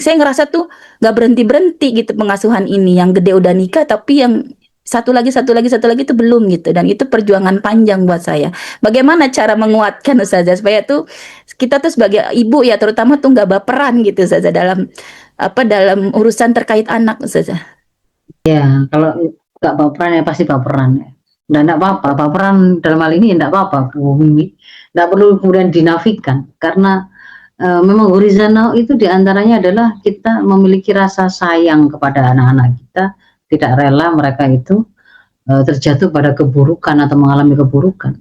saya ngerasa tuh nggak berhenti-berhenti gitu pengasuhan ini, yang gede udah nikah tapi yang satu lagi itu belum gitu, dan itu perjuangan panjang buat saya. Bagaimana cara menguatkan Ustazah supaya tuh kita tuh sebagai ibu ya terutama tuh nggak baperan gitu Ustazah dalam urusan terkait anak Ustazah. Ya, kalau nggak baperan ya pasti baperan ya. Dan enggak apa-apa, baperan dalam hal ini ya enggak apa-apa, Bu Mimi. Enggak perlu kemudian dinafikan karena memang horizontal itu diantaranya adalah kita memiliki rasa sayang kepada anak-anak kita, tidak rela mereka itu terjatuh pada keburukan atau mengalami keburukan.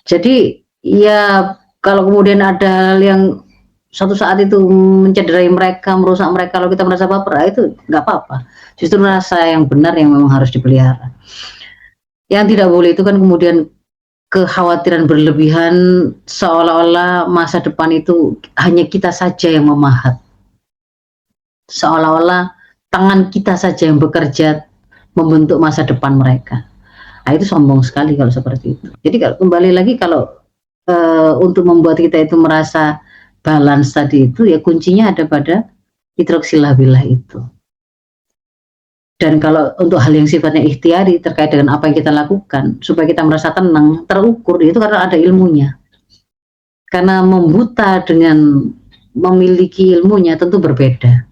Jadi ya kalau kemudian ada hal yang suatu saat itu mencederai mereka, merusak mereka, kalau kita merasa baper, itu nggak apa-apa. Justru rasa yang benar yang memang harus dipelihara. Yang tidak boleh itu kan kemudian kekhawatiran berlebihan seolah-olah masa depan itu hanya kita saja yang memahat. Seolah-olah tangan kita saja yang bekerja membentuk masa depan mereka. Nah, itu sombong sekali kalau seperti itu. Jadi kalau kembali lagi kalau untuk membuat kita itu merasa balance tadi itu ya kuncinya ada pada itroksilah billah itu. Dan kalau untuk hal yang sifatnya ikhtiari terkait dengan apa yang kita lakukan supaya kita merasa tenang, terukur itu karena ada ilmunya. Karena membuta dengan memiliki ilmunya tentu berbeda.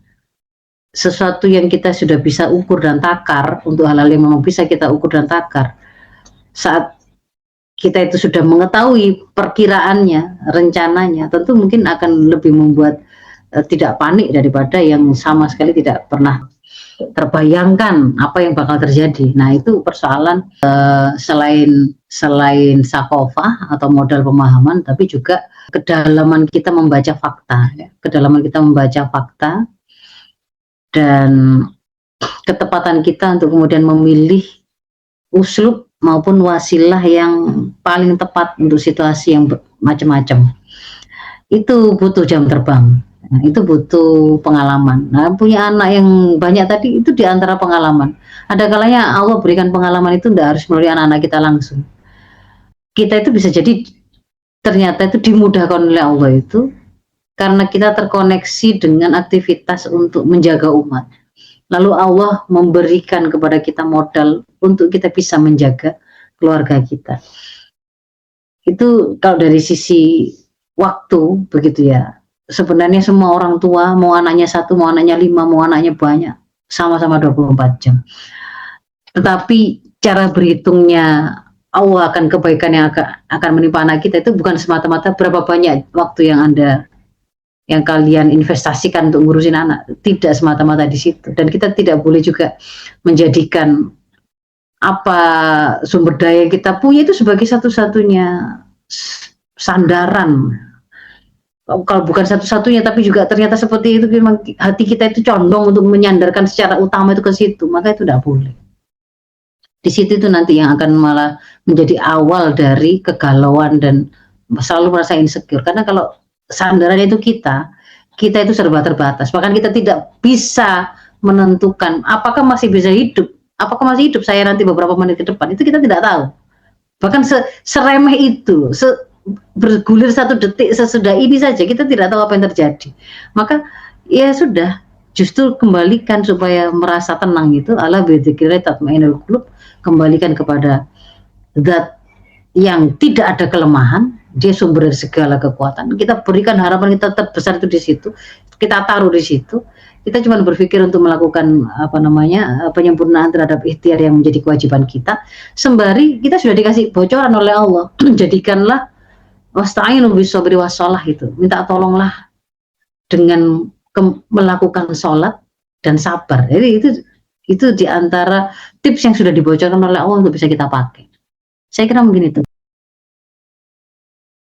Sesuatu yang kita sudah bisa ukur dan takar untuk hal-hal yang memang bisa kita ukur dan takar. Saat kita itu sudah mengetahui perkiraannya, rencananya, tentu mungkin akan lebih membuat tidak panik daripada yang sama sekali tidak pernah terbayangkan apa yang bakal terjadi. Nah, itu persoalan selain sakofah atau modal pemahaman, tapi juga kedalaman kita membaca fakta, ya. Kedalaman kita membaca fakta dan ketepatan kita untuk kemudian memilih uslub maupun wasilah yang paling tepat untuk situasi yang macam-macam. Itu butuh jam terbang. Nah, itu butuh pengalaman. Nah, punya anak yang banyak tadi itu diantara pengalaman. Ada kalanya Allah berikan pengalaman itu tidak harus melalui anak-anak kita langsung. Kita itu bisa jadi ternyata itu dimudahkan oleh Allah itu karena kita terkoneksi dengan aktivitas untuk menjaga umat. Lalu Allah memberikan kepada kita modal untuk kita bisa menjaga keluarga kita. Itu kalau dari sisi waktu begitu ya. Sebenarnya semua orang tua mau anaknya 1, mau anaknya 5, mau anaknya banyak, sama-sama 24 jam. Tetapi cara berhitungnya Allah akan kebaikan yang akan menimpa anak kita itu bukan semata-mata berapa banyak waktu yang kalian investasikan untuk ngurusin anak, tidak semata-mata di situ. Dan kita tidak boleh juga menjadikan apa sumber daya yang kita punya itu sebagai satu-satunya sandaran. Kalau bukan satu-satunya, tapi juga ternyata seperti itu, memang hati kita itu condong untuk menyandarkan secara utama itu ke situ, maka itu tidak boleh. Di situ itu nanti yang akan malah menjadi awal dari kegalauan dan selalu merasa insecure. Karena kalau sandaran itu kita itu serba terbatas. Bahkan kita tidak bisa menentukan apakah masih bisa hidup, apakah masih hidup saya nanti beberapa menit ke depan, itu kita tidak tahu. Bahkan seremeh itu, bergulir 1 detik sesudah ini saja kita tidak tahu apa yang terjadi. Maka ya sudah, justru kembalikan supaya merasa tenang itu ala bidzikri tatmainnul qulub, kembalikan kepada zat yang tidak ada kelemahan, dia sumber dari segala kekuatan. Kita berikan harapan kita terbesar itu di situ, kita taruh di situ. Kita cuma berpikir untuk melakukan penyempurnaan terhadap ikhtiar yang menjadi kewajiban kita. Sembari kita sudah dikasih bocoran oleh Allah, jadikanlah wasta'inu bis-sabri was-shalah itu. Minta tolonglah dengan melakukan sholat dan sabar. Jadi itu diantara tips yang sudah dibocorkan oleh Allah untuk bisa kita pakai. Saya kira mungkin itu.